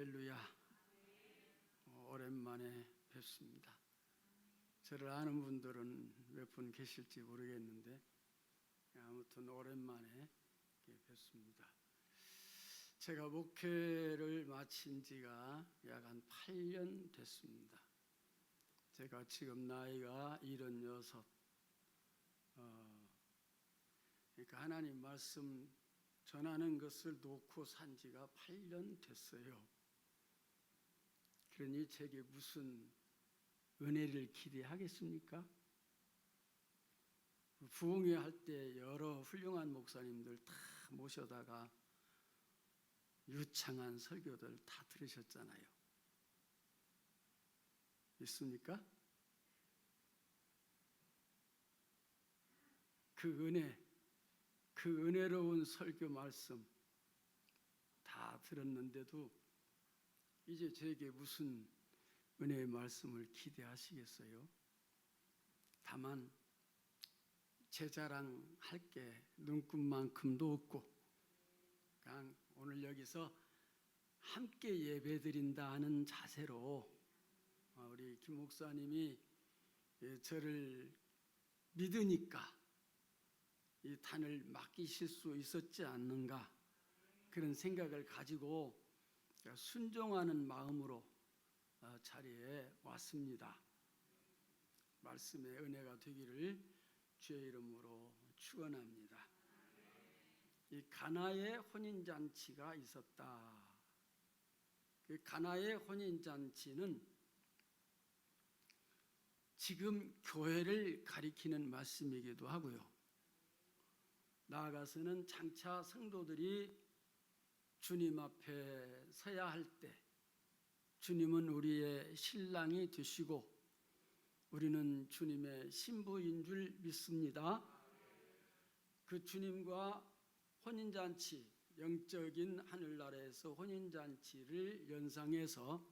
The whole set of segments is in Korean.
할렐루야. 오랜만에 뵙습니다. 저를 아는 분들은 몇 분 계실지 모르겠는데 아무튼 오랜만에 뵙습니다. 제가 목회를 마친 지가 약 한 8년 됐습니다. 제가 지금 나이가 76. 그러니까 하나님 말씀 전하는 것을 놓고 산 지가 8년 됐어요. 그러니 제게 무슨 은혜를 기대하겠습니까? 부흥회 할 때 여러 훌륭한 목사님들 다 모셔다가 유창한 설교들 다 들으셨잖아요. 있습니까? 그 은혜로운 설교 말씀 다 들었는데도 이제 제게 무슨 은혜의 말씀을 기대하시겠어요? 다만 제 자랑할 게 눈끝만큼도 없고 그냥 오늘 여기서 함께 예배드린다 하는 자세로 우리 김 목사님이 저를 믿으니까 이 단을 맡기실 수 있었지 않는가 그런 생각을 가지고 순종하는 마음으로 자리에 왔습니다. 말씀의 은혜가 되기를 주의 이름으로 축원합니다. 이 가나의 혼인잔치가 있었다. 그 가나의 혼인잔치는 지금 교회를 가리키는 말씀이기도 하고요. 나아가서는 장차 성도들이 주님 앞에 서야 할 때 주님은 우리의 신랑이 되시고 우리는 주님의 신부인 줄 믿습니다. 그 주님과 혼인잔치, 영적인 하늘나라에서 혼인잔치를 연상해서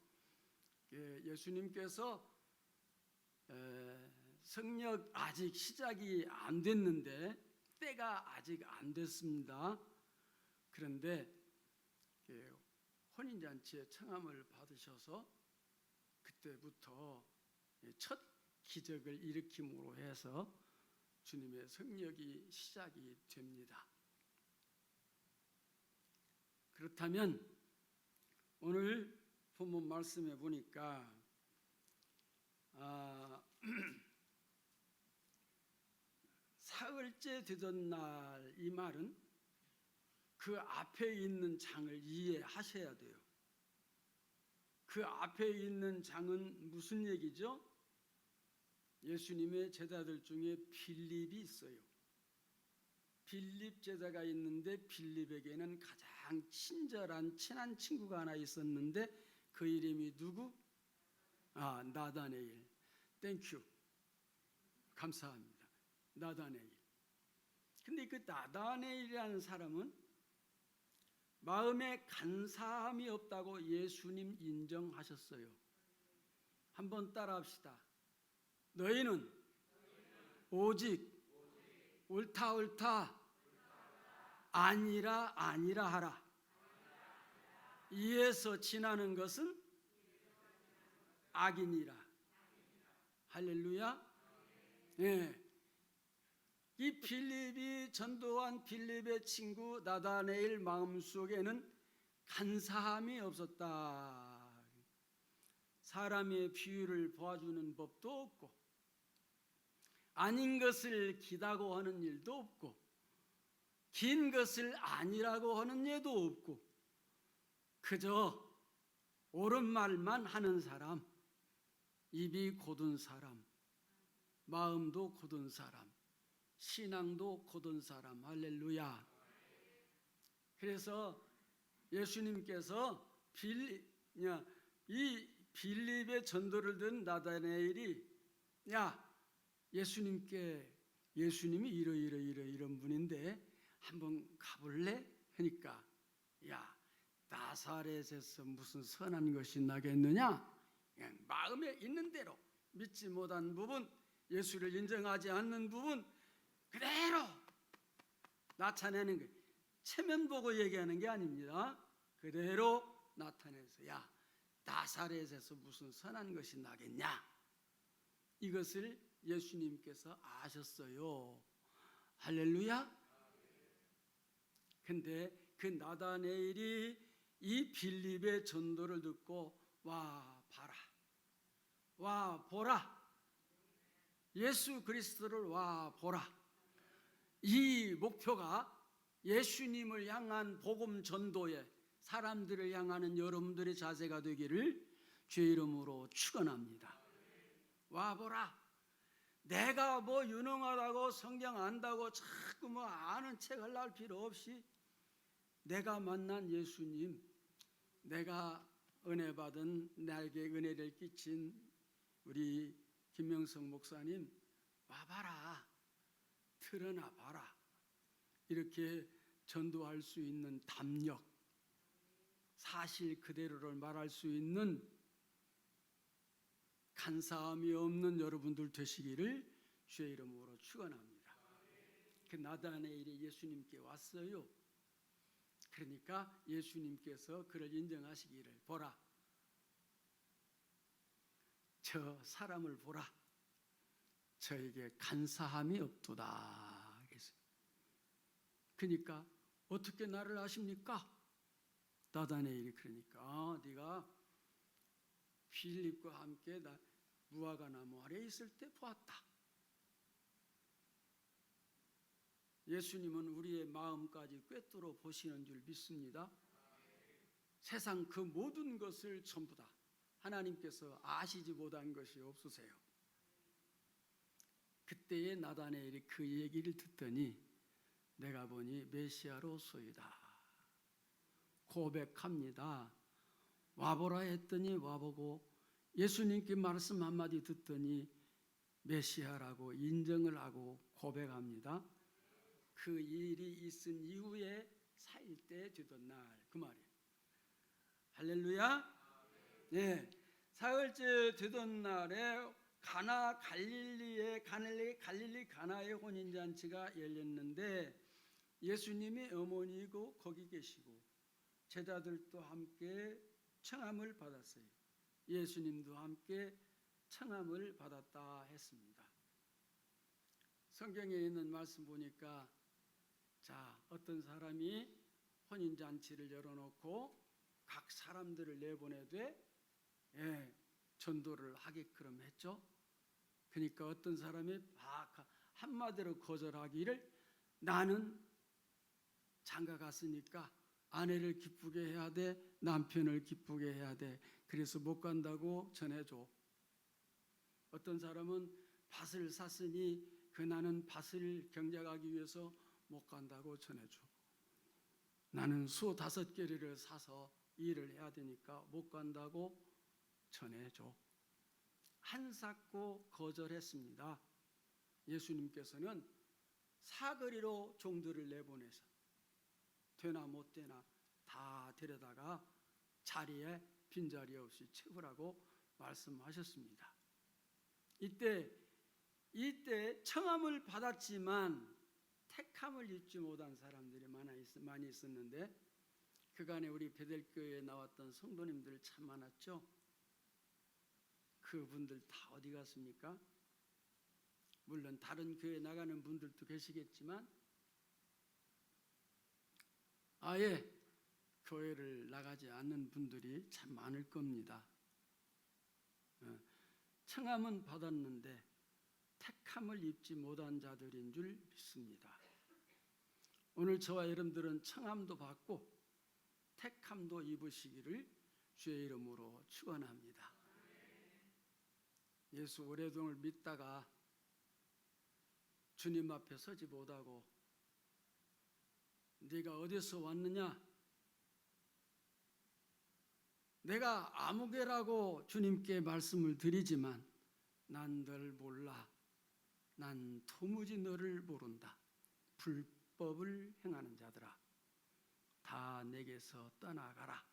예수님께서 성령 아직 시작이 안 됐는데 때가 아직 안 됐습니다. 그런데 혼인잔치에 청함을 받으셔서 그때부터 첫 기적을 일으킴으로 해서 주님의 성령이 시작이 됩니다. 그렇다면 오늘 본문 말씀에 보니까 사흘째 되던 날 이 말은 그 앞에 있는 장을 이해하셔야 돼요. 그 앞에 있는 장은 무슨 얘기죠? 예수님의 제자들 중에 빌립이 있어요. 빌립 제자가 있는데 빌립에게는 가장 친한 친구가 하나 있었는데 그 이름이 누구? 나다네일. 땡큐. 감사합니다. 나다네일. 근데 그 나다네일이라는 사람은 마음에 간사함이 없다고 예수님 인정하셨어요. 한번 따라합시다. 너희는 오직 옳다 아니라 하라. 이에서 지나는 것은 악이니라. 할렐루야. 네. 이 빌립이 전도한 빌립의 친구 나다네일 마음속에는 간사함이 없었다. 사람의 비유를 보아주는 법도 없고 아닌 것을 기다고 하는 일도 없고 긴 것을 아니라고 하는 예도 없고 그저 옳은 말만 하는 사람, 입이 곧은 사람, 마음도 곧은 사람, 신앙도 곧은 사람. 할렐루야. 그래서 예수님께서 이 빌립의 전도를 든 나다네일이 예수님이 이런 분인데 한번 가볼래? 하니까 나사렛에서 무슨 선한 것이 나겠느냐? 그냥 마음에 있는 대로 믿지 못한 부분, 예수를 인정하지 않는 부분 그대로 나타내는 거예요. 체면 보고 얘기하는 게 아닙니다. 그대로 나타내서 야, 나사렛에서 무슨 선한 것이 나겠냐? 이것을 예수님께서 아셨어요. 할렐루야. 근데 그 나다네엘이 이 빌립의 전도를 듣고 와 봐라, 와 보라, 예수 그리스도를 와 보라, 이 목표가 예수님을 향한 복음 전도에 사람들을 향하는 여러분들의 자세가 되기를 주의 이름으로 축원합니다. 와 보라. 내가 뭐 유능하다고 성경 안다고 자꾸 뭐 아는 책 하려할 필요 없이 내가 만난 예수님, 내가 은혜 받은 나에게 은혜를 끼친 우리 김명석 목사님 와봐라, 드러나 봐라. 이렇게 전도할 수 있는 담력, 사실 그대로를 말할 수 있는 간사함이 없는 여러분들 되시기를 주의 이름으로 축원합니다. 그 나다네엘이 예수님께 왔어요. 그러니까 예수님께서 그를 인정하시기를 보라, 저 사람을 보라, 저에게 간사함이 없도다. 그러니까 어떻게 나를 아십니까? 나다네엘이 그러니까 네가 빌립과 함께 무화과 나무 아래에 있을 때 보았다. 예수님은 우리의 마음까지 꿰뚫어 보시는 줄 믿습니다. 세상 그 모든 것을 전부 다 하나님께서 아시지 못한 것이 없으세요. 그때의 나다네엘이 그 얘기를 듣더니 내가 보니 메시아로소이다 고백합니다. 와보라 했더니 와보고 예수님께 말씀 한마디 듣더니 메시아라고 인정을 하고 고백합니다. 그 일이 있은 이후에 4일째 되던 날, 그 말이에요. 할렐루야. 네, 4일째 되던 날에 갈릴리 가나의 혼인잔치가 열렸는데 예수님이 어머니고 거기 계시고 제자들도 함께 청함을 받았어요. 예수님도 함께 청함을 받았다 했습니다. 성경에 있는 말씀 보니까 자, 어떤 사람이 혼인잔치를 열어놓고 각 사람들을 내보내되 전도를 하게끔 했죠. 그러니까 어떤 사람이 한마디로 거절하기를 나는 장가 갔으니까 아내를 기쁘게 해야 돼, 남편을 기쁘게 해야 돼, 그래서 못 간다고 전해줘. 어떤 사람은 밭을 샀으니 나는 밭을 경작하기 위해서 못 간다고 전해줘. 나는 소 5개를 사서 일을 해야 되니까 못 간다고 전해줘. 한사코 거절했습니다. 예수님께서는 사거리로 종들을 내보내서 되나 못 되나 다 데려다가 자리에 빈자리 없이 채우라고 말씀하셨습니다. 이때 청함을 받았지만 택함을 입지 못한 사람들이 많이 있었는데 그간에 우리 베델교회에 나왔던 성도님들 참 많았죠. 그분들 다 어디 갔습니까? 물론 다른 교회 나가는 분들도 계시겠지만 아예 교회를 나가지 않는 분들이 참 많을 겁니다. 청함은 받았는데 택함을 입지 못한 자들인 줄 믿습니다. 오늘 저와 여러분들은 청함도 받고 택함도 입으시기를 주의 이름으로 축원합니다. 예수 오래동을 믿다가 주님 앞에 서지 못하고 네가 어디서 왔느냐? 내가 아무개라고 주님께 말씀을 드리지만 난 널 몰라. 난 도무지 너를 모른다. 불법을 행하는 자들아, 다 내게서 떠나가라.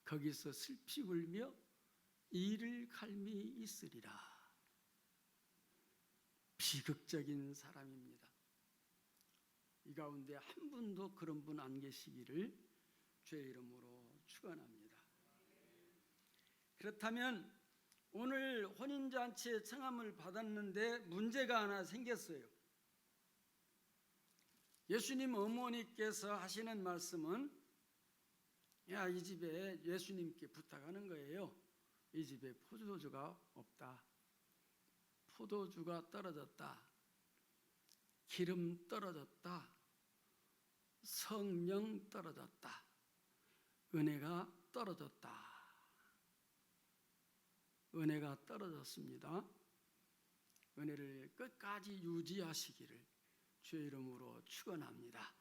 거기서 슬피 울며 이를 갈미 있으리라. 비극적인 사람입니다. 이 가운데 한 분도 그런 분 안 계시기를 주의 이름으로 축원합니다. 그렇다면 오늘 혼인잔치에 청함을 받았는데 문제가 하나 생겼어요. 예수님 어머니께서 하시는 말씀은 이 집에 예수님께 부탁하는 거예요. 이 집에 포도주가 없다. 포도주가 떨어졌다. 기름 떨어졌다. 성령 떨어졌다. 은혜가 떨어졌다. 은혜가 떨어졌습니다. 은혜를 끝까지 유지하시기를 주의 이름으로 축원합니다.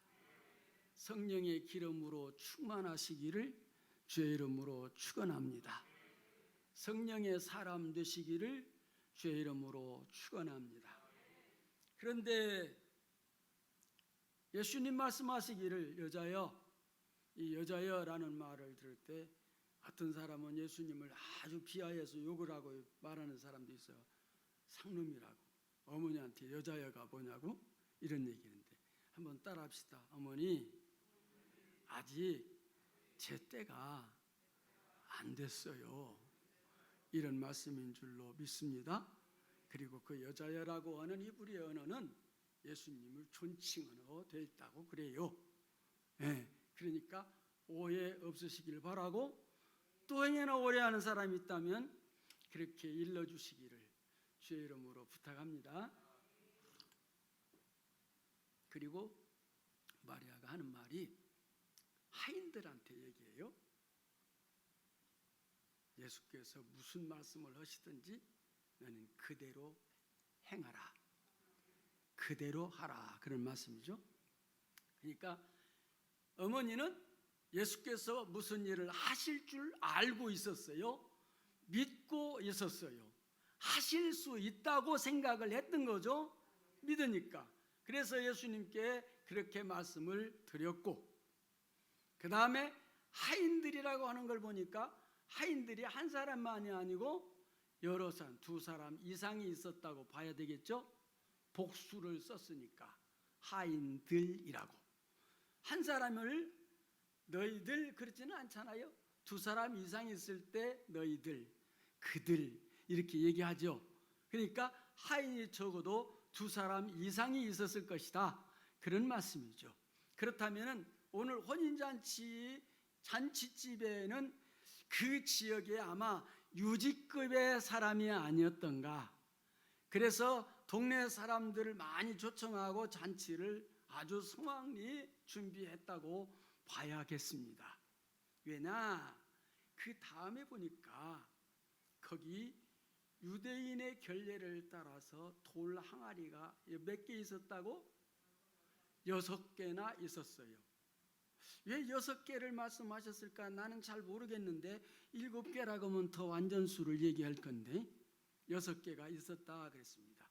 성령의 기름으로 충만하시기를 주의 이름으로 축원합니다. 성령의 사람 되시기를 주의 이름으로 축원합니다. 그런데 예수님 말씀하시기를 여자여, 이 여자여라는 말을 들을 때 어떤 사람은 예수님을 아주 비하해서 욕을 하고 말하는 사람도 있어요. 상놈이라고. 어머니한테 여자여가 뭐냐고 이런 얘기인데 한번 따라합시다. 어머니, 아직 제 때가 안 됐어요. 이런 말씀인 줄로 믿습니다. 그리고 그 여자여라고 하는 이브리 언어는 예수님을 존칭어로 되어 있다고 그래요. 그러니까 오해 없으시길 바라고, 또 행여나 오해하는 사람이 있다면 그렇게 일러주시기를 주의 이름으로 부탁합니다. 그리고 마리아가 하는 말이 하인들한테 얘기해요. 예수께서 무슨 말씀을 하시든지 너는 그대로 행하라. 그대로 하라. 그런 말씀이죠. 그러니까 어머니는 예수께서 무슨 일을 하실 줄 알고 있었어요. 믿고 있었어요. 하실 수 있다고 생각을 했던 거죠. 믿으니까. 그래서 예수님께 그렇게 말씀을 드렸고, 그 다음에 하인들이라고 하는 걸 보니까 하인들이 한 사람만이 아니고 여러 사람, 두 사람 이상이 있었다고 봐야 되겠죠. 복수를 썼으니까 하인들이라고. 한 사람을 너희들 그렇지는 않잖아요. 두 사람 이상 있을 때 너희들, 그들 이렇게 얘기하죠. 그러니까 하인이 적어도 두 사람 이상이 있었을 것이다. 그런 말씀이죠. 그렇다면 오늘 잔치집에는 그 지역에 아마 유지급의 사람이 아니었던가. 그래서 동네 사람들을 많이 초청하고 잔치를 아주 성황리 준비했다고 봐야겠습니다. 왜냐? 그 다음에 보니까 거기 유대인의 결례를 따라서 돌 항아리가 몇 개 있었다고? 6개나 있었어요. 왜 6개를 말씀하셨을까? 나는 잘 모르겠는데 7개라고 하면 더 완전수를 얘기할 건데 6개가 있었다 그랬습니다.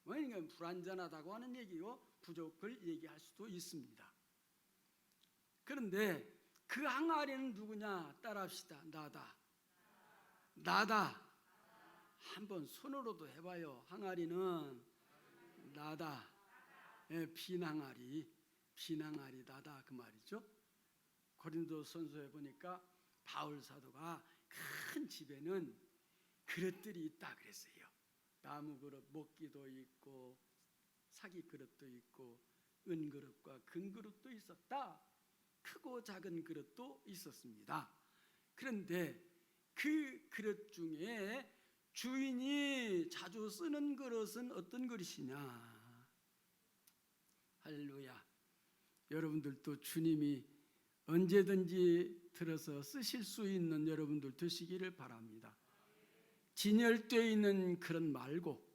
왜냐하면 불완전하다고 하는 얘기고 부족을 얘기할 수도 있습니다. 그런데 그 항아리는 누구냐? 따라합시다. 나다. 한번 손으로도 해봐요. 항아리는 나다. 빈항아리 나다 그 말이죠. 고린도전서에 보니까 바울 사도가 큰 집에는 그릇들이 있다 그랬어요. 나무 그릇, 목기도 있고 사기 그릇도 있고 은그릇과 금그릇도 있었다. 크고 작은 그릇도 있었습니다. 그런데 그 그릇 중에 주인이 자주 쓰는 그릇은 어떤 그릇이냐? 할렐루야. 여러분들도 주님이 언제든지 들어서 쓰실 수 있는 여러분들 되시기를 바랍니다. 진열되어 있는 그릇 말고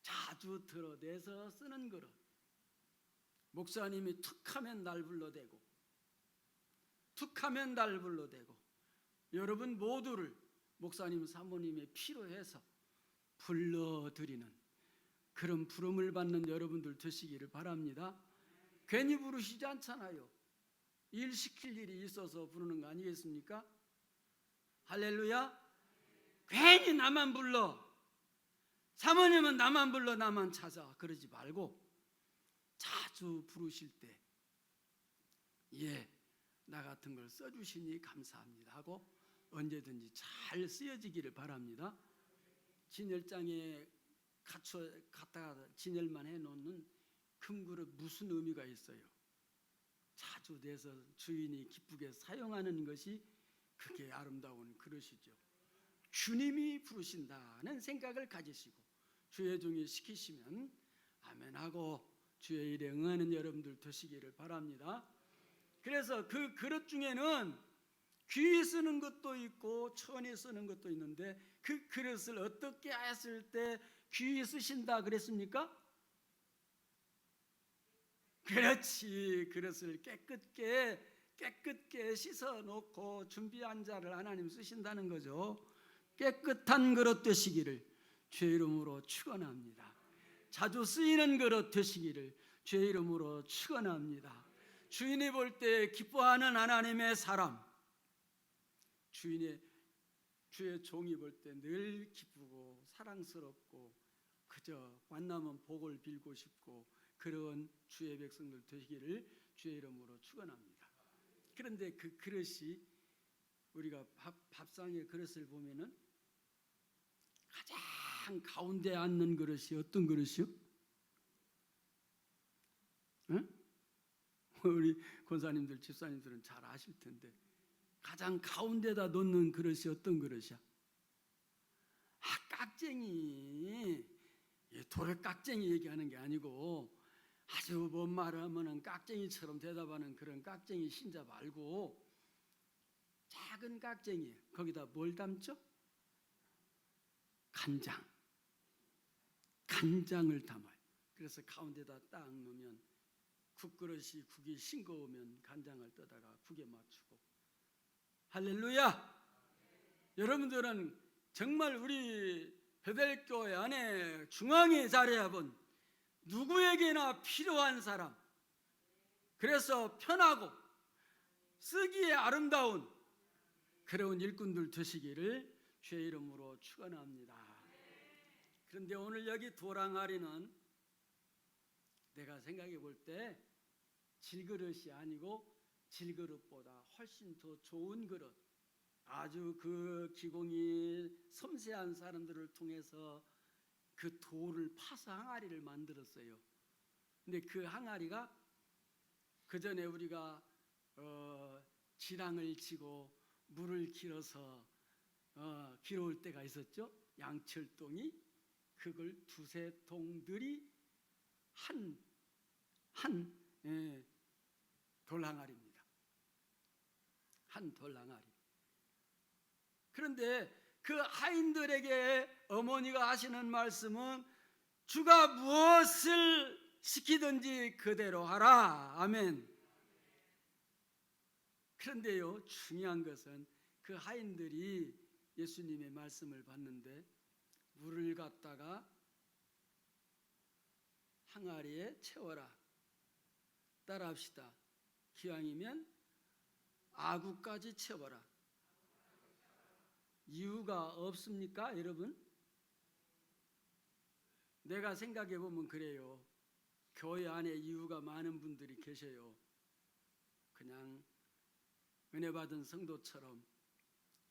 자주 들어대서 쓰는 그릇. 목사님이 툭하면 날 불러대고 툭하면 날 불러대고 여러분 모두를 목사님 사모님의 피로 해서 불러드리는 그런 부름을 받는 여러분들 되시기를 바랍니다. 괜히 부르시지 않잖아요. 일 시킬 일이 있어서 부르는 거 아니겠습니까? 할렐루야. 괜히 나만 불러, 사모님은 나만 불러, 나만 찾아, 그러지 말고 자주 부르실 때 나 같은 걸 써주시니 감사합니다 하고 언제든지 잘 쓰여지기를 바랍니다. 진열장에 갖다가 진열만 해놓는 금그릇 무슨 의미가 있어요? 자주 내서 주인이 기쁘게 사용하는 것이 그게 아름다운 그릇이죠. 주님이 부르신다는 생각을 가지시고 주의 종이 시키시면 아멘하고 주의 일에 응하는 여러분들 되시기를 바랍니다. 그래서 그 그릇 중에는 귀히 쓰는 것도 있고 천히 쓰는 것도 있는데 그 그릇을 어떻게 했을 때 귀히 쓰신다 그랬습니까? 그렇지. 그릇을 깨끗게 씻어 놓고 준비한 자를 하나님 쓰신다는 거죠. 깨끗한 그릇 되시기를 주의 이름으로 축원합니다. 자주 쓰이는 그릇 되시기를 주의 이름으로 축원합니다. 주인이 볼 때 기뻐하는 하나님의 사람, 주의 종이 볼 때 늘 기쁘고 사랑스럽고 그저 만나면 복을 빌고 싶고 그런 주의 백성들 되시기를 주의 이름으로 축원합니다. 그런데 그 그릇이 우리가 밥상의 그릇을 보면은 가장 가운데 앉는 그릇이 어떤 그릇이요? 응? 우리 권사님들, 집사님들은 잘 아실 텐데 가장 가운데다 놓는 그릇이 어떤 그릇이야? 깍쟁이. 돌에 깍쟁이 얘기하는 게 아니고 아주 뭔 말을 하면은 깍쟁이처럼 대답하는 그런 깍쟁이 신자 말고 작은 깍쟁이. 거기다 뭘 담죠? 간장을 담아요. 그래서 가운데다 딱 놓으면 국이 싱거우면 간장을 떠다가 국에 맞추고. 할렐루야. 여러분들은 정말 우리 베델교회 안에 중앙에 자리해본 누구에게나 필요한 사람, 그래서 편하고 쓰기에 아름다운 그런 일꾼들 되시기를 주의 이름으로 축원합니다. 그런데 오늘 여기 도랑아리는 내가 생각해 볼 때 질그릇이 아니고 질그릇보다 훨씬 더 좋은 그릇, 아주 그 기공이 섬세한 사람들을 통해서 그 돌을 파서 항아리를 만들었어요. 근데 그 항아리가 그 전에 우리가 지랑을 치고 물을 길어서 길어올 때가 있었죠. 양철동이 그걸 두세 동들이 한 돌항아리입니다. 한 돌항아리. 그런데 그 하인들에게 어머니가 하시는 말씀은 주가 무엇을 시키든지 그대로 하라. 아멘. 그런데요, 중요한 것은 그 하인들이 예수님의 말씀을 받는데 물을 갖다가 항아리에 채워라. 따라합시다. 기왕이면 아구까지 채워라. 이유가 없습니까, 여러분? 내가 생각해 보면 그래요. 교회 안에 이유가 많은 분들이 계셔요. 그냥 은혜 받은 성도처럼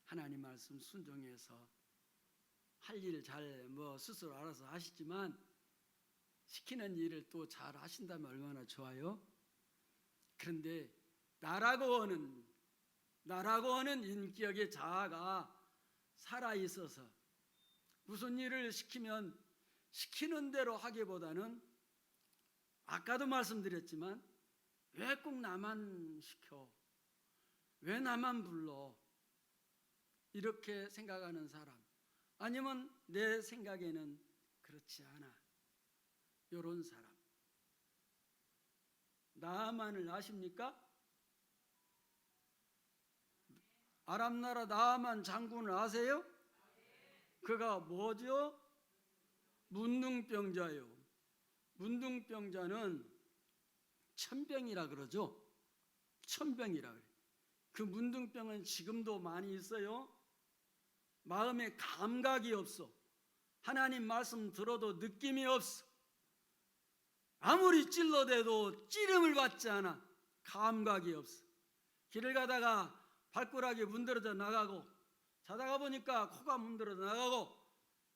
하나님 말씀 순종해서 할 일 잘 스스로 알아서 하시지만 시키는 일을 또 잘 하신다면 얼마나 좋아요. 그런데 나라고 하는 인격의 자아가 살아있어서 무슨 일을 시키면 시키는 대로 하기보다는 아까도 말씀드렸지만 왜 꼭 나만 시켜? 왜 나만 불러? 이렇게 생각하는 사람, 아니면 내 생각에는 그렇지 않아, 이런 사람. 나아만을 아십니까? 아람나라 나아만 장군을 아세요? 그가 뭐죠? 문둥병자요. 문둥병자는 천병이라 그러죠. 천병이라 그래요. 그 문둥병은 지금도 많이 있어요. 마음에 감각이 없어. 하나님 말씀 들어도 느낌이 없어. 아무리 찔러대도 찌름을 받지 않아. 감각이 없어. 길을 가다가 발가락이 문드러져 나가고 자다가 보니까 코가 문드러 나가고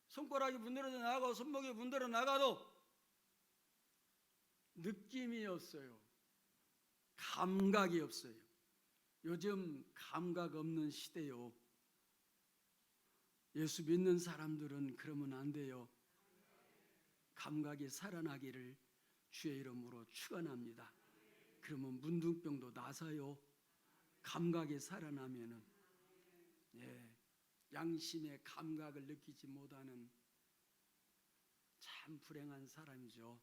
손가락이 문드러져 나가고 손목이 문드러 나가도 느낌이 없어요. 감각이 없어요. 요즘 감각 없는 시대요. 예수 믿는 사람들은 그러면 안 돼요. 감각이 살아나기를 주의 이름으로 축원합니다. 그러면 문둥병도 나서요. 감각이 살아나면은, 양심의 감각을 느끼지 못하는 참 불행한 사람이죠.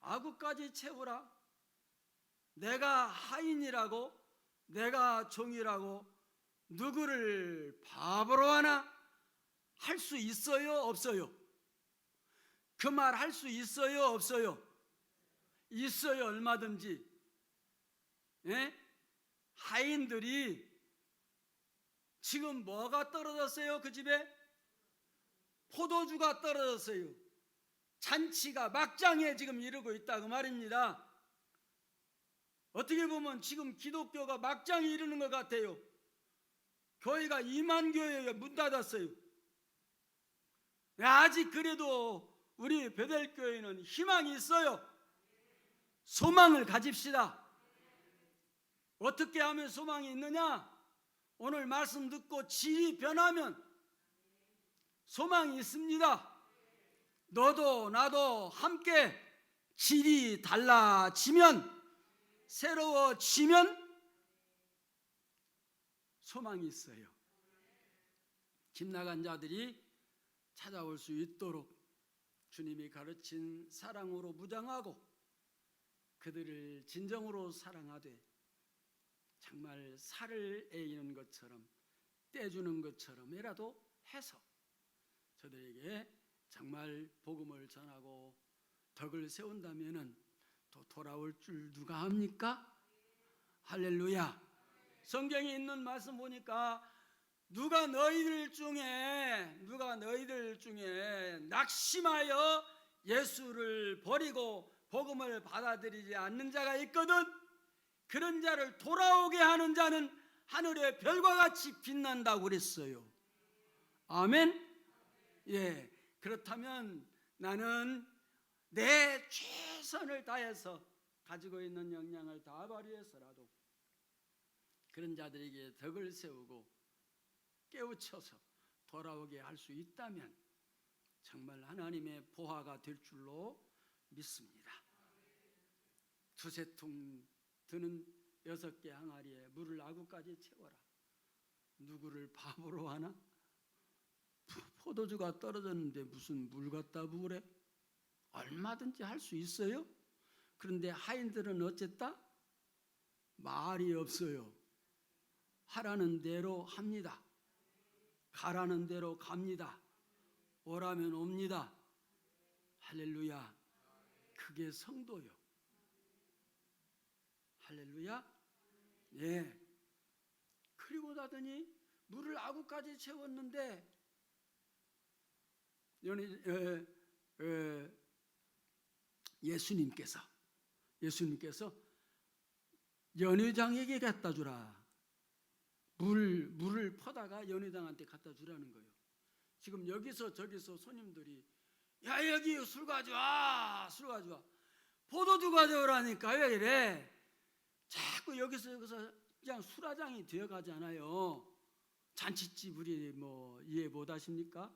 아구까지 채우라. 내가 하인이라고, 내가 종이라고 누구를 바보로 하나? 할 수 있어요, 없어요? 그 말 할 수 있어요, 없어요? 있어요, 얼마든지. 하인들이 지금 뭐가 떨어졌어요? 그 집에 포도주가 떨어졌어요. 잔치가 막장에 지금 이르고 있다 그 말입니다. 어떻게 보면 지금 기독교가 막장에 이르는 것 같아요. 교회가 2만 교회가 문 닫았어요. 아직 그래도 우리 베델교회는 희망이 있어요. 소망을 가집시다. 어떻게 하면 소망이 있느냐? 오늘 말씀 듣고 질이 변하면 소망이 있습니다. 너도 나도 함께 질이 달라지면, 새로워지면 소망이 있어요. 집 나간 자들이 찾아올 수 있도록 주님이 가르친 사랑으로 무장하고 그들을 진정으로 사랑하되 정말 살을 애이는 것처럼 떼주는 것처럼이라도 해서 저들에게 정말 복음을 전하고 덕을 세운다면은 또 돌아올 줄 누가 합니까? 할렐루야. 성경에 있는 말씀 보니까 누가 너희들 중에 낙심하여 예수를 버리고 복음을 받아들이지 않는 자가 있거든. 그런 자를 돌아오게 하는 자는 하늘의 별과 같이 빛난다고 그랬어요. 아멘. 그렇다면 나는 내 최선을 다해서 가지고 있는 역량을 다 발휘해서라도 그런 자들에게 덕을 세우고 깨우쳐서 돌아오게 할 수 있다면 정말 하나님의 보화가 될 줄로 믿습니다. 두세 통 드는 6개 항아리에 물을 아구까지 채워라. 누구를 바보로 하나? 포도주가 떨어졌는데 무슨 물 갖다 부으래? 얼마든지 할 수 있어요. 그런데 하인들은 어쨌다? 말이 없어요. 하라는 대로 합니다. 가라는 대로 갑니다. 오라면 옵니다. 할렐루야. 그게 성도요. 할렐루야. 그리고 나더니 물을 아구까지 채웠는데 예수님께서 연회장에게 갖다 주라. 물을 퍼다가 연회장한테 갖다 주라는 거예요. 지금 여기서 저기서 손님들이 야 여기 술 가져와, 술 가져와. 포도주 가져오라니까 왜 이래? 자꾸 여기서 그냥 술화장이 되어가잖아요. 잔치집 우리 이해 못하십니까?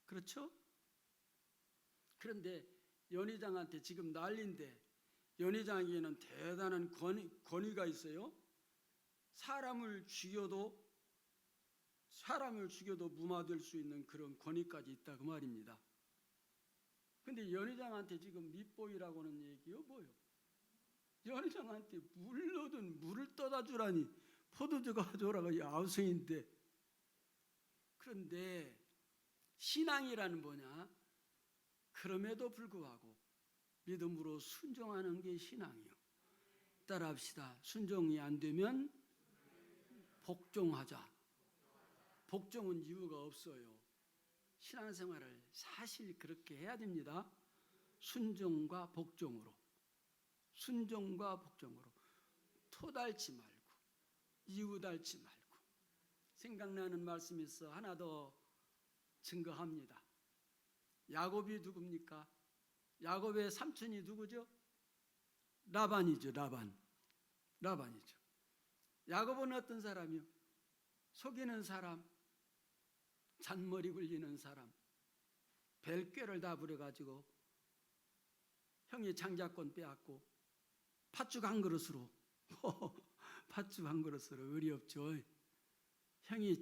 그렇죠? 그런데 연회장한테 지금 난리인데 연회장에게는 대단한 권위가 있어요. 사람을 죽여도 무마될 수 있는 그런 권위까지 있다 그 말입니다. 근데 연회장한테 지금 밑보이라고는 얘기요 뭐요? 연회장한테 물 넣든 물을 떠다 주라니 포도주 가져오라고 아우성인데. 그런데 신앙이라는 뭐냐? 그럼에도 불구하고 믿음으로 순종하는 게 신앙이요. 따라합시다. 순종이 안 되면 복종하자. 복종은 이유가 없어요. 신앙생활을 사실 그렇게 해야 됩니다. 순종과 복종으로. 토달지 말고 이유 달지 말고 생각나는 말씀이 있어 하나 더 증거합니다. 야곱이 누굽니까? 야곱의 삼촌이 누구죠? 라반이죠. 라반이죠. 야곱은 어떤 사람이요? 속이는 사람, 잔머리 굴리는 사람, 벨꾀를 다 부려가지고 형이 장자권 빼앗고 팥죽 한 그릇으로 팥죽 한 그릇으로 의리 없죠. 형이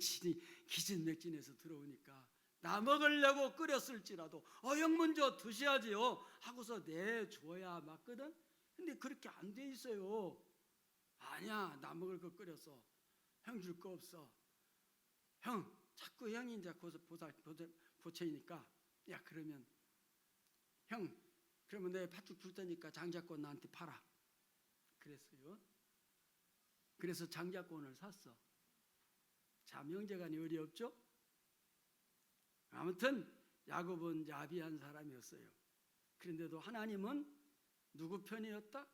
기진맥진해서 들어오니까 나 먹으려고 끓였을지라도 형 먼저 드셔야지요 하고서 내줘야 맞거든. 근데 그렇게 안 돼 있어요. 아니야, 나 먹을 거 끓였어. 형 줄 거 없어. 형 자꾸 형이 이제 보채니까 야 그러면 형 그러면 내 팥죽 줄 테니까 장자권 나한테 팔아. 그랬어요. 그래서 장자권을 샀어. 자, 명제간이 어디 없죠? 아무튼 야곱은 야비한 사람이었어요. 그런데도 하나님은 누구 편이었다?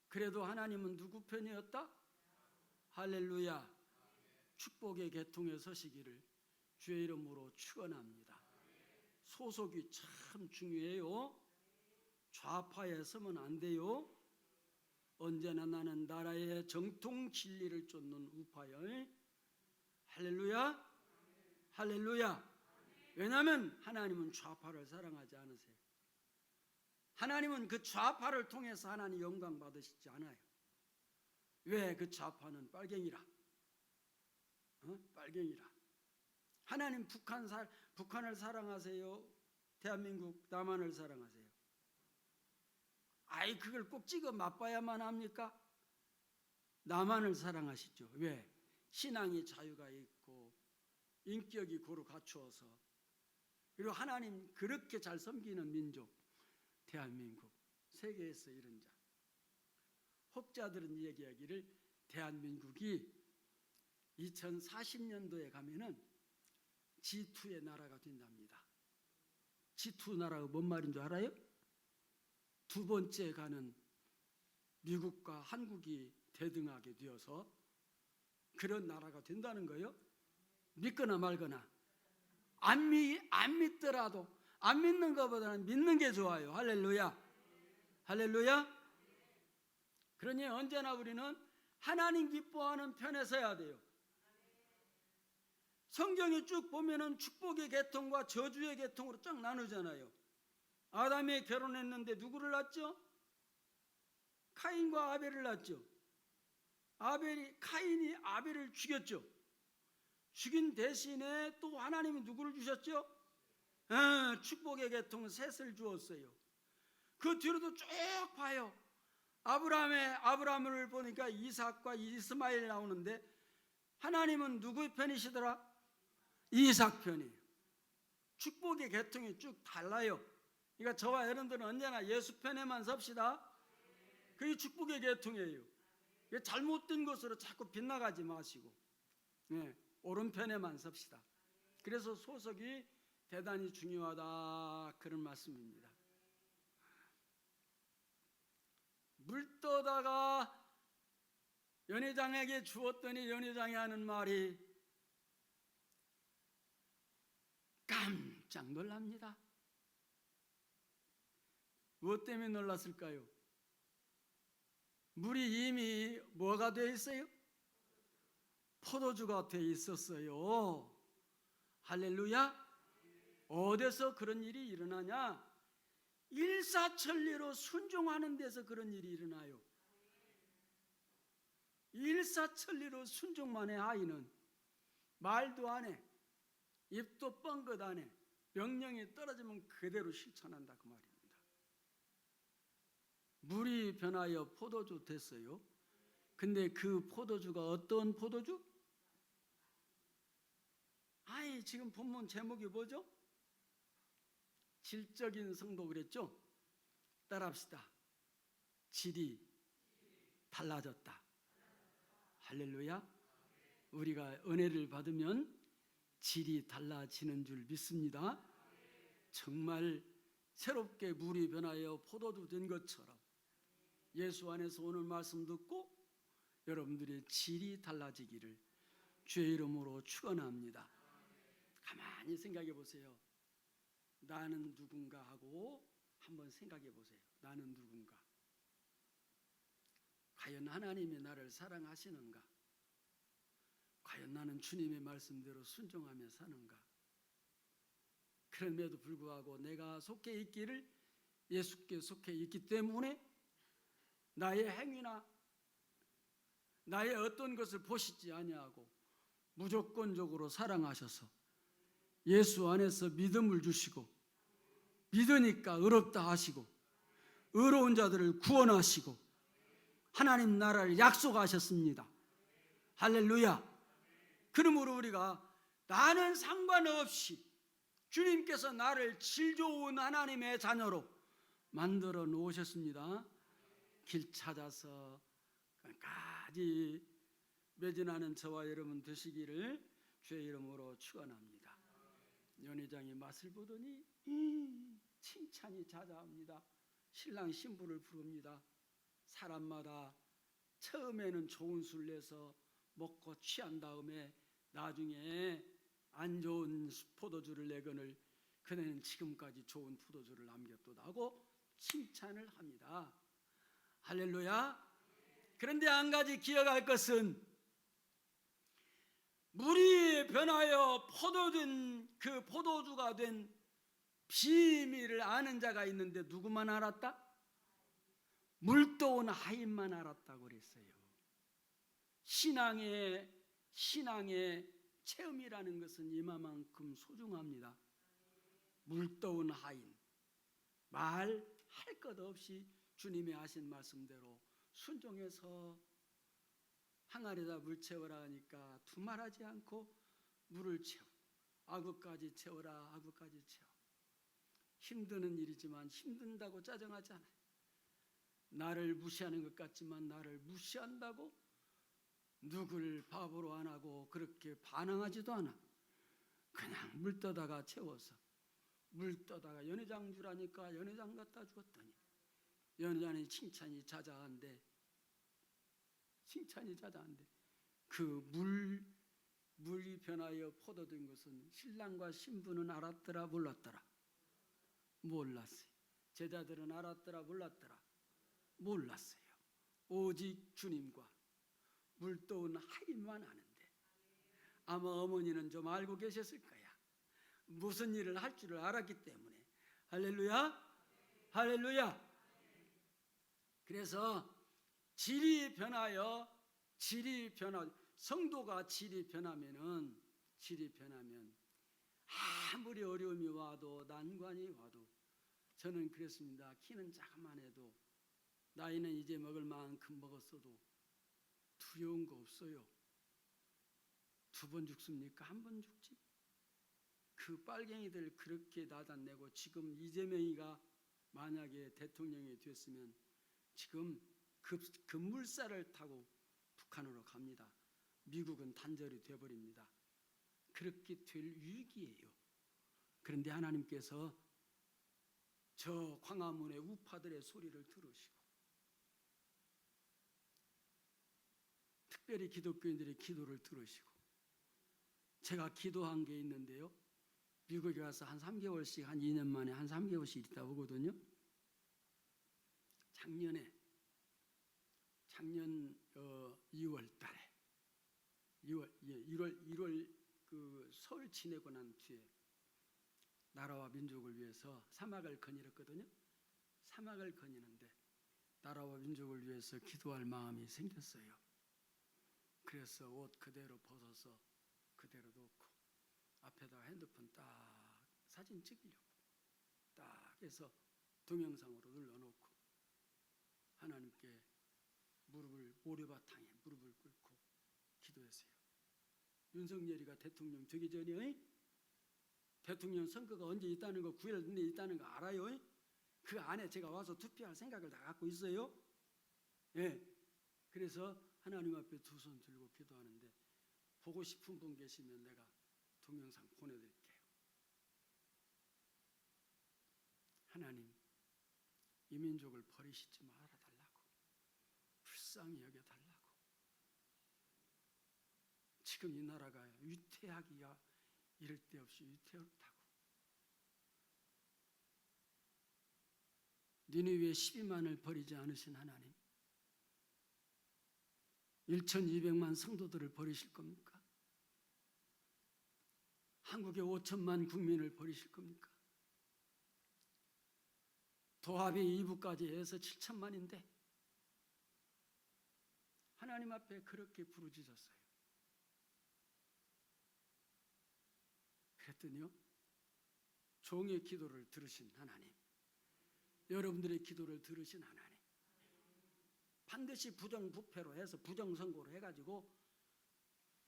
그래도 하나님은 누구 편이었다? 할렐루야. 축복의 계통에 서시기를 주의 이름으로 축원합니다. 소속이 참 중요해요. 좌파에 서면 안 돼요. 언제나 나는 나라의 정통 진리를 쫓는 우파열. 할렐루야. 할렐루야. 왜냐하면 하나님은 좌파를 사랑하지 않으세요. 하나님은 그 좌파를 통해서 하나님 영광 받으시지 않아요. 왜? 그 좌파는 빨갱이라. 빨갱이라. 하나님 북한을 사랑하세요? 대한민국 남한을 사랑하세요? 아이 그걸 꼭 찍어 맛봐야만 합니까? 남한을 사랑하시죠. 왜? 신앙의 자유가 있고 인격이 고루 갖추어서, 그리고 하나님 그렇게 잘 섬기는 민족 대한민국, 세계에서 이런 자. 혹자들은 얘기하기를 대한민국이 2040년도에 가면은 G2의 나라가 된답니다. G2 나라가 뭔 말인 줄 알아요? 두 번째 가는 미국과 한국이 대등하게 되어서 그런 나라가 된다는 거예요. 믿거나 말거나. 안 믿더라도 안 믿는 것보다는 믿는 게 좋아요. 할렐루야. 할렐루야. 그러니 언제나 우리는 하나님 기뻐하는 편에 서야 돼요. 성경에 쭉 보면은 축복의 계통과 저주의 계통으로 쫙 나누잖아요. 아담이 결혼했는데 누구를 낳았죠? 카인과 아벨을 낳았죠. 카인이 아벨을 죽였죠. 죽인 대신에 또 하나님이 누구를 주셨죠? 축복의 계통 셋을 주었어요. 그 뒤로도 쭉 봐요. 아브라함을 보니까 이삭과 이스마엘 나오는데 하나님은 누구의 편이시더라? 이삭 편이에요. 축복의 계통이 쭉 달라요. 그러니까 저와 여러분들은 언제나 예수 편에만 섭시다. 그게 축복의 계통이에요. 잘못된 것으로 자꾸 빗나가지 마시고 옳은 편에만 섭시다. 그래서 소속이 대단히 중요하다, 그런 말씀입니다. 물 떠다가 연회장에게 주었더니 연회장이 하는 말이 깜짝 놀랍니다. 무엇 때문에 놀랐을까요? 물이 이미 뭐가 되어 있어요? 포도주가 되어 있었어요. 할렐루야. 어디서 그런 일이 일어나냐? 일사천리로 순종하는 데서 그런 일이 일어나요. 일사천리로 순종만 해. 아이는 말도 안 해, 입도 뻥긋 안 해. 명령이 떨어지면 그대로 실천한다, 그 말입니다. 물이 변하여 포도주 됐어요. 근데 그 포도주가 어떤 포도주? 아이 지금 본문 제목이 뭐죠? 질적인 성도 그랬죠? 따라합시다. 질이 달라졌다. 할렐루야. 우리가 은혜를 받으면 질이 달라지는 줄 믿습니다. 정말 새롭게 물이 변하여 포도주 된 것처럼 예수 안에서 오늘 말씀 듣고 여러분들의 질이 달라지기를 주의 이름으로 축원합니다. 가만히 생각해 보세요. 나는 누군가 하고 한번 생각해 보세요. 나는 누군가? 과연 하나님이 나를 사랑하시는가? 과연 나는 주님의 말씀대로 순종하며 사는가? 그럼에도 불구하고 내가 속해 있기를 예수께 속해 있기 때문에 나의 행위나 나의 어떤 것을 보시지 아니하고 무조건적으로 사랑하셔서 예수 안에서 믿음을 주시고 믿으니까 의롭다 하시고 의로운 자들을 구원하시고 하나님 나라를 약속하셨습니다. 할렐루야. 그러므로 우리가 나는 상관없이 주님께서 나를 질 좋은 하나님의 자녀로 만들어 놓으셨습니다. 길 찾아서 끝까지 매진하는 저와 여러분 되시기를 주의 이름으로 축원합니다. 연회장이 맛을 보더니 칭찬이 자자합니다. 신랑 신부를 부릅니다. 사람마다 처음에는 좋은 술 내서 먹고 취한 다음에 나중에 안 좋은 포도주를 내거늘 그대는 지금까지 좋은 포도주를 남겼도다고 칭찬을 합니다. 할렐루야. 그런데 한 가지 기억할 것은 물이 변하여 그 포도주가 된 비밀을 아는 자가 있는데 누구만 알았다? 물도온 하인만 알았다고 그랬어요. 신앙의 체험이라는 것은 이만큼 소중합니다. 물도온 하인, 말할 것 없이 주님이 하신 말씀대로 순종해서 항아리에다 물 채워라 하니까 두말하지 않고 물을 채워. 아구까지 채워라. 아구까지 채워. 힘드는 일이지만 힘든다고 짜증하지 않아요. 나를 무시하는 것 같지만 나를 무시한다고 누구를 바보로 안 하고 그렇게 반항하지도 않아. 그냥 물 떠다가 채워서 물 떠다가 연회장 주라니까 연회장 갖다 주었더니 연회장이 칭찬이 자자한데 그 물이 변하여 포도된 것은 신랑과 신부는 알았더라 몰랐더라? 몰랐어요. 제자들은 알았더라 몰랐더라? 몰랐어요. 오직 주님과 물도온 하인만 아는데 아마 어머니는 좀 알고 계셨을 거야. 무슨 일을 할 줄을 알았기 때문에. 할렐루야. 할렐루야. 그래서 질이 변하여 성도가 질이 변하면 아무리 어려움이 와도 난관이 와도 저는 그랬습니다. 키는 작으만 해도 나이는 이제 먹을 만큼 먹었어도 두려운 거 없어요. 2번 죽습니까? 1번 죽지. 그 빨갱이들 그렇게 나다내고 지금 이재명이가 만약에 대통령이 됐으면 지금 급물살을 타고 북한으로 갑니다. 미국은 단절이 돼버립니다. 그렇게 될 위기예요. 그런데 하나님께서 저 광화문의 우파들의 소리를 들으시고 특별히 기독교인들의 기도를 들으시고 제가 기도한 게 있는데요. 미국에 가서 한 3개월씩 한 2년 만에 한 3개월씩 있다 오거든요. 작년 2월 달에 1월 그 설 지내고 난 뒤에 나라와 민족을 위해서 사막을 거닐었거든요. 사막을 거니는데 나라와 민족을 위해서 기도할 마음이 생겼어요. 그래서 옷 그대로 벗어서 그대로 놓고 앞에다가 핸드폰 딱 사진 찍으려고 딱 해서 동영상으로 눌러놓고 하나님께 모래바탕에 무릎을 꿇고 기도했어요. 윤석열이가 대통령 되기 전에 대통령 선거가 언제 있다는 거 9일 내에 있다는 거 알아요? 그 안에 제가 와서 투표할 생각을 다 갖고 있어요. 예. 그래서 하나님 앞에 2손 들고 기도하는데 보고 싶은 분 계시면 내가 동영상 보내드릴게요. 하나님, 이 민족을 버리시지 말아달라고 불쌍히 여겨달라고 지금 이 나라가 위태하기가 이를 데 없이 위태롭다고. 니느웨 12만을 버리지 않으신 하나님, 1200만 성도들을 버리실 겁니까? 한국의 5천만 국민을 버리실 겁니까? 도합이 2부까지 해서 7천만인데 하나님 앞에 그렇게 부르짖었어요. 그랬더니요, 종의 기도를 들으신 하나님, 여러분들의 기도를 들으신 하나님, 반드시 부정부패로 해서 부정선거로 해가지고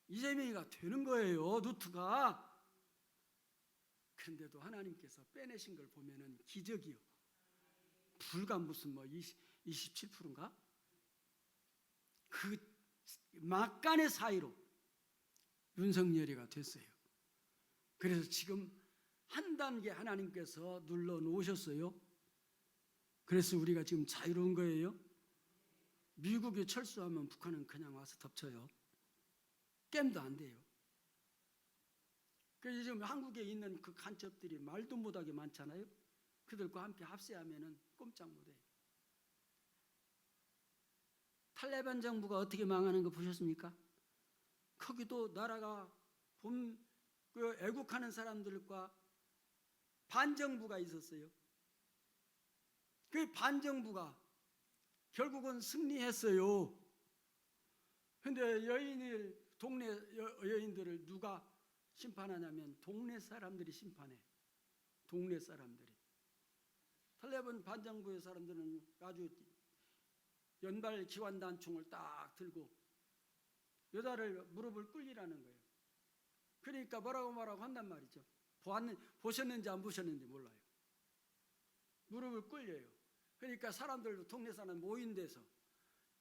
이재명이가 되는 거예요, 루트가. 그런데도 하나님께서 빼내신 걸 보면은 기적이요. 불과 무슨 27%인가? 그 막간의 사이로 윤석열이가 됐어요. 그래서 지금 한 단계 하나님께서 눌러 놓으셨어요. 그래서 우리가 지금 자유로운 거예요. 미국이 철수하면 북한은 그냥 와서 덮쳐요. 게임도 안 돼요. 그래서 지금 한국에 있는 그 간첩들이 말도 못하게 많잖아요. 그들과 함께 합세하면은 꼼짝 못해요. 탈레반 정부가 어떻게 망하는 거 보셨습니까? 거기도 나라가 그 애국하는 사람들과 반정부가 있었어요. 그 반정부가 결국은 승리했어요. 근데 동네 여인들을 누가 심판하냐면 동네 사람들이 심판해. 동네 사람들이. 탈레반 반정부의 사람들은 아주 연발 기관단총을 딱 들고 여자를 무릎을 꿇리라는 거예요. 그러니까 뭐라고 한단 말이죠. 보셨는지 안 보셨는지 몰라요. 무릎을 꿇려요. 그러니까 사람들도 동네 사람 모인 데서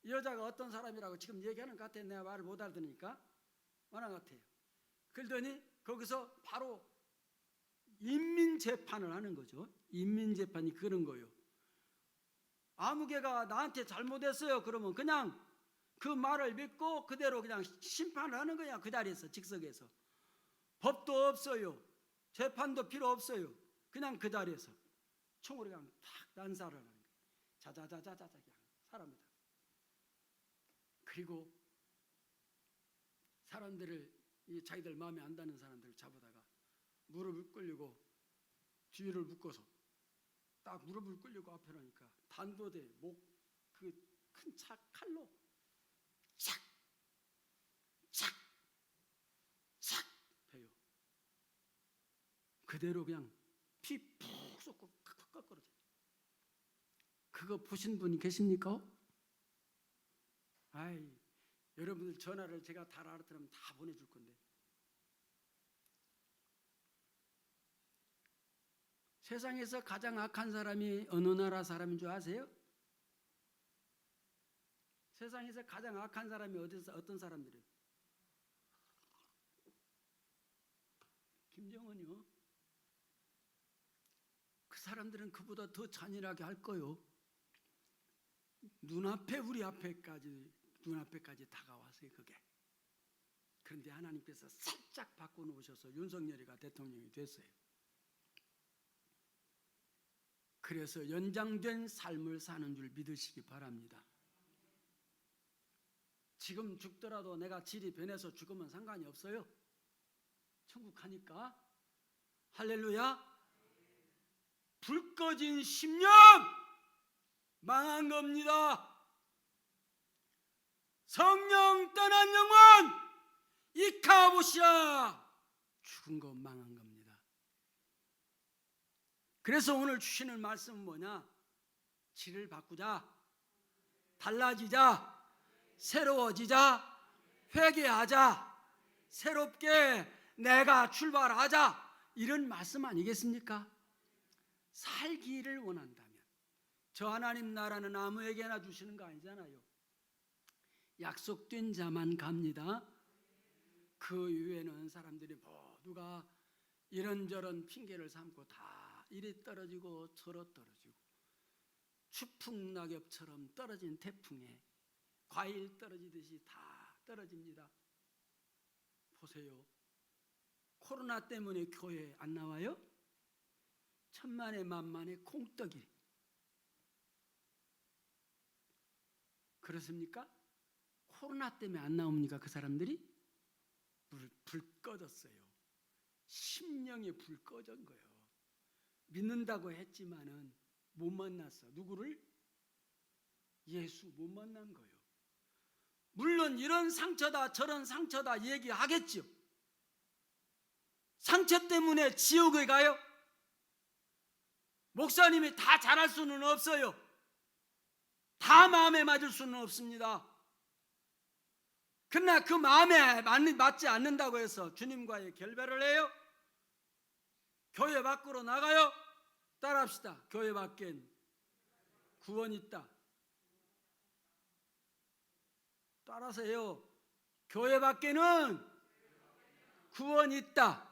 이 여자가 어떤 사람이라고 지금 얘기하는 것 같아요. 내가 말을 못 알아듣으니까 말한 것 같아요. 그러더니 거기서 바로 인민재판을 하는 거죠. 인민재판이 그런 거예요. 아무개가 나한테 잘못했어요. 그러면 그냥 그 말을 믿고 그대로 그냥 심판을 하는 거야. 그 자리에서, 즉석에서. 법도 없어요. 재판도 필요 없어요. 그냥 그 자리에서 총으로 그냥 탁 난사를 하는 거예요. 자자자자자자 그냥 사람이다. 그리고 사람들을, 자기들 마음에 안 닿는 사람들을 잡아다가 무릎을 꿇리고 뒤를 묶어서 딱 무릎을 꿇리고 앞에 놓으니까 단도대 목 그 큰 칼로 착 베요. 그대로 그냥 피 푹 쏟고 깎아떨어져. 그거 보신 분이 계십니까? 아이, 여러분들 전화를 제가 다 알아들으면 다 보내줄 건데. 세상에서 가장 악한 사람이 어느 나라 사람인 줄 아세요? 세상에서 가장 악한 사람이 어떤 사람들이에요? 김정은이요. 그 사람들은 그보다 더 잔인하게 할 거요. 우리 앞에까지 다가왔어요. 그게. 그런데 하나님께서 살짝 바꿔놓으셔서 윤석열이가 대통령이 됐어요. 그래서 연장된 삶을 사는 줄 믿으시기 바랍니다. 지금 죽더라도 내가 질이 변해서 죽으면 상관이 없어요. 천국 가니까. 할렐루야. 불 꺼진 10년 망한 겁니다. 성령 떠난 영혼 이카보시아 죽은 거 망한 겁니다. 그래서 오늘 주시는 말씀은 뭐냐? 질을 바꾸자, 달라지자, 새로워지자, 회개하자, 새롭게 내가 출발하자, 이런 말씀 아니겠습니까? 살기를 원한다면 저 하나님 나라는 아무에게나 주시는 거 아니잖아요. 약속된 자만 갑니다. 그 이후에는 사람들이 모두가 이런저런 핑계를 삼고 다 이리 떨어지고 저러 떨어지고 추풍낙엽처럼 떨어진 태풍에 과일 떨어지듯이 다 떨어집니다. 보세요. 코로나 때문에 교회 안 나와요? 천만에 만만에 콩떡이. 그렇습니까? 코로나 때문에 안 나옵니까? 그 사람들이? 불 꺼졌어요. 심령에 불 꺼진 거예요. 믿는다고 했지만은 못 만났어. 누구를? 예수 못 만난 거예요. 물론 이런 상처다 저런 상처다 얘기하겠죠. 상처 때문에 지옥에 가요? 목사님이 다 잘할 수는 없어요. 다 마음에 맞을 수는 없습니다. 그러나 그 마음에 맞지 않는다고 해서 주님과의 결별을 해요? 교회 밖으로 나가요? 따라합시다. 교회 밖엔 구원이 있다. 따라서요. 교회 밖에는 구원이 있다.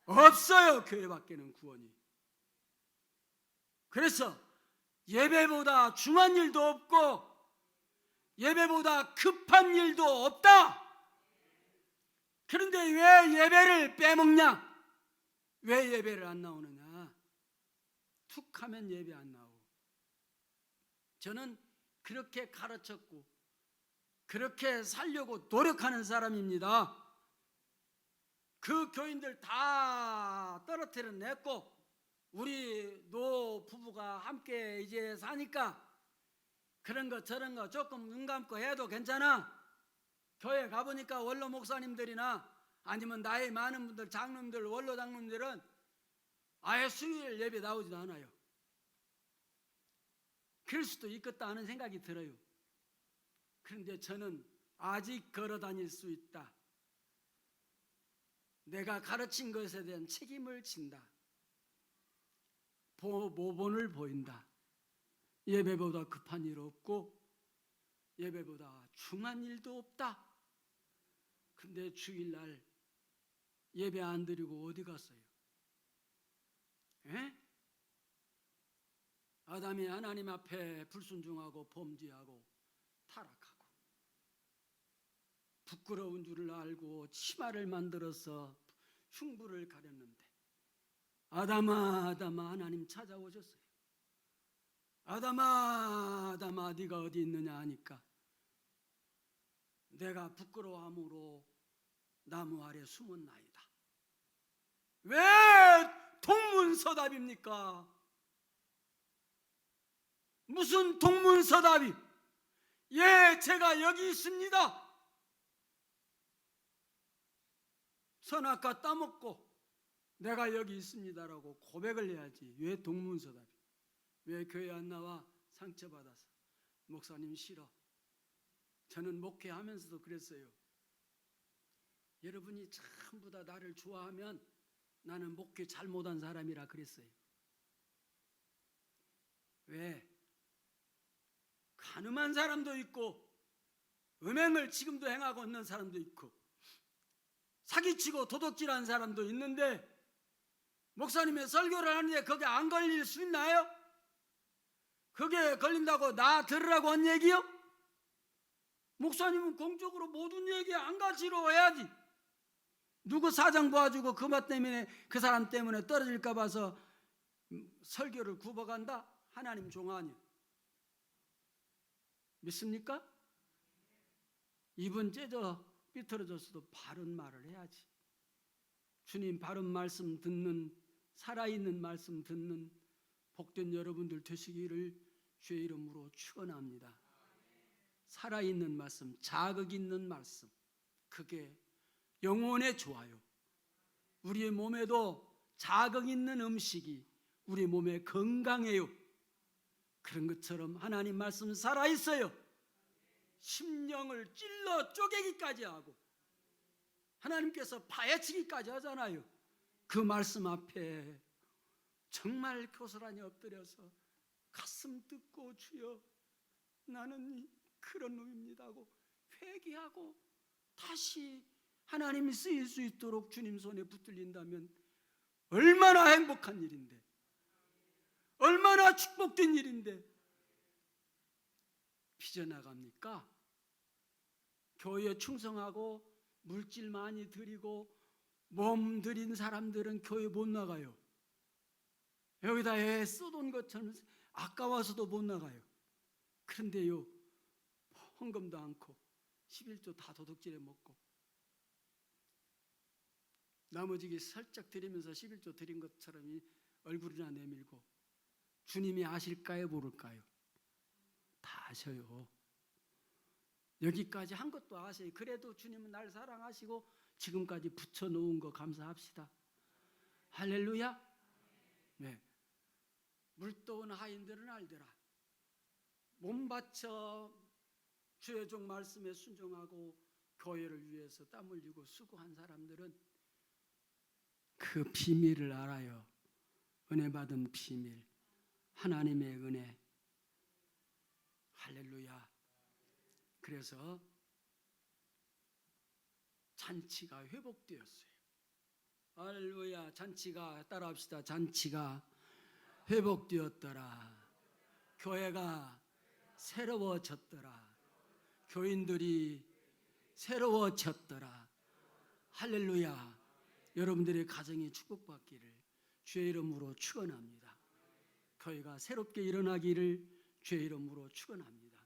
없어요. 교회 밖에는 구원이. 그래서 예배보다 중한 일도 없고 예배보다 급한 일도 없다. 그런데 왜 예배를 빼먹냐? 왜 예배를 안 나오느냐? 툭 하면 예배 안 나오고. 저는 그렇게 가르쳤고 그렇게 살려고 노력하는 사람입니다. 그 교인들 다 떨어뜨려 냈고 우리 노 부부가 함께 이제 사니까 그런 거 저런 거 조금 눈 감고 해도 괜찮아. 교회 가보니까 원로 목사님들이나 아니면 나이 많은 분들, 장로님들, 원로 장로님들은 아예 수요일 예배 나오지도 않아요. 그럴 수도 있겠다 하는 생각이 들어요. 그런데 저는 아직 걸어 다닐 수 있다. 내가 가르친 것에 대한 책임을 진다. 모본을 보인다. 예배보다 급한 일 없고 예배보다 중한 일도 없다. 근데 주일날 예배 안 드리고 어디 갔어요? 에? 아담이 하나님 앞에 불순종하고 범죄하고 타락하고 부끄러운 줄을 알고 치마를 만들어서 흉부를 가렸는데 아담아 아담아 하나님 찾아오셨어요. 아담아 아담아 네가 어디 있느냐 하니까 내가 부끄러워함으로 나무 아래 숨었나이다. 왜 동문서답입니까? 무슨 동문서답이? 예, 제가 여기 있습니다. 선악과 따먹고 내가 여기 있습니다라고 고백을 해야지. 왜 동문서답이? 왜 교회 안 나와? 상처받아서. 목사님 싫어. 저는 목회하면서도 그랬어요. 여러분이 전부 다 나를 좋아하면 나는 목회 잘못한 사람이라 그랬어요. 왜? 가늠한 사람도 있고 음행을 지금도 행하고 있는 사람도 있고 사기치고 도둑질하는 사람도 있는데 목사님의 설교를 하는데 그게 안 걸릴 수 있나요? 그게 걸린다고 나 들으라고 한 얘기요? 목사님은 공적으로 모든 얘기 안 가지로 해야지. 누구 사장 봐주고 그 말 때문에 그 사람 때문에 떨어질까 봐서 설교를 굽어간다? 하나님 종 아니야. 믿습니까? 입은 째져 삐뚤어졌어도 바른 말을 해야지. 주님 바른 말씀 듣는 살아있는 말씀 듣는 복된 여러분들 되시기를 주의 이름으로 축원합니다. 살아있는 말씀, 자극 있는 말씀, 그게 영혼에 좋아요. 우리의 몸에도 자극 있는 음식이 우리 몸에 건강해요. 그런 것처럼 하나님 말씀 살아있어요. 심령을 찔러 쪼개기까지 하고 하나님께서 파헤치기까지 하잖아요. 그 말씀 앞에 정말 고스란히 엎드려서 가슴 뜯고 주여 나는 그런 놈입니다 하고 회개하고 다시 하나님이 쓰일 수 있도록 주님 손에 붙들린다면 얼마나 행복한 일인데, 얼마나 축복된 일인데 빚어나갑니까? 교회에 충성하고 물질 많이 들이고 몸 들인 사람들은 교회 못 나가요. 여기다 애 쏟은 것처럼 아까워서도 못 나가요. 그런데요, 헌금도 않고 11조 다 도둑질해 먹고 나머지 살짝 드리면서 11조 드린 것처럼 얼굴이나 내밀고, 주님이 아실까요, 모를까요? 다 아셔요. 여기까지 한 것도 아세요. 그래도 주님은 날 사랑하시고 지금까지 붙여놓은 거 감사합시다. 할렐루야. 네. 물도운 하인들은 알더라. 몸 바쳐 주의 종 말씀에 순종하고 교회를 위해서 땀 흘리고 수고한 사람들은 그 비밀을 알아요. 은혜 받은 비밀, 하나님의 은혜. 할렐루야. 그래서 잔치가 회복되었어요. 할렐루야. 잔치가, 따라합시다. 잔치가 회복되었더라. 교회가 새로워졌더라. 교인들이 새로워졌더라. 할렐루야. 여러분들의 가정이 축복받기를 주의 이름으로 축원합니다. 교회가 새롭게 일어나기를 주의 이름으로 축원합니다.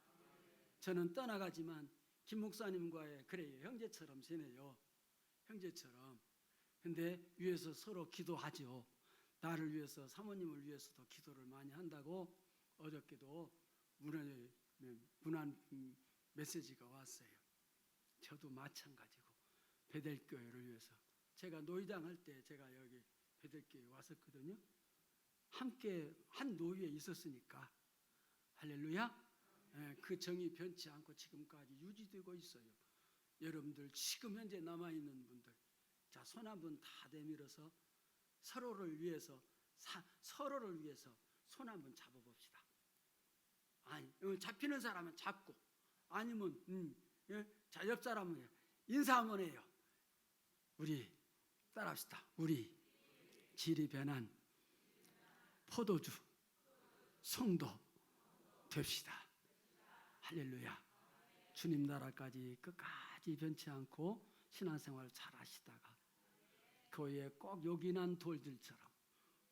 저는 떠나가지만 김 목사님과의 그래요, 형제처럼 지내요. 형제처럼. 근데 위에서 서로 기도하죠. 나를 위해서, 사모님을 위해서도 기도를 많이 한다고 어저께도 문안 메시지가 왔어요. 저도 마찬가지고 베델교회를 위해서, 제가 노회장 할 때 제가 여기 베델교회 왔었거든요. 함께 한 노위에 있었으니까. 할렐루야. 그 정이 변치 않고 지금까지 유지되고 있어요. 여러분들 지금 현재 남아있는 분들, 자, 손 한 번 다 내밀어서 서로를 위해서 손 한 번 잡아봅시다. 아니, 잡히는 사람은 잡고, 아니면 자, 옆 사람은 인사 한번 해요. 우리 따라합시다. 우리 질이 변한 포도주 성도 됩시다. 할렐루야. 주님 나라까지 끝까지 변치 않고 신앙생활 잘 하시다가 교회에 꼭 요긴한 돌들처럼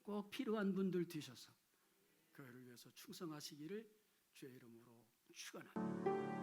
꼭 필요한 분들 되셔서 교회를 위해서 충성하시기를 주의 이름으로 축원합니다.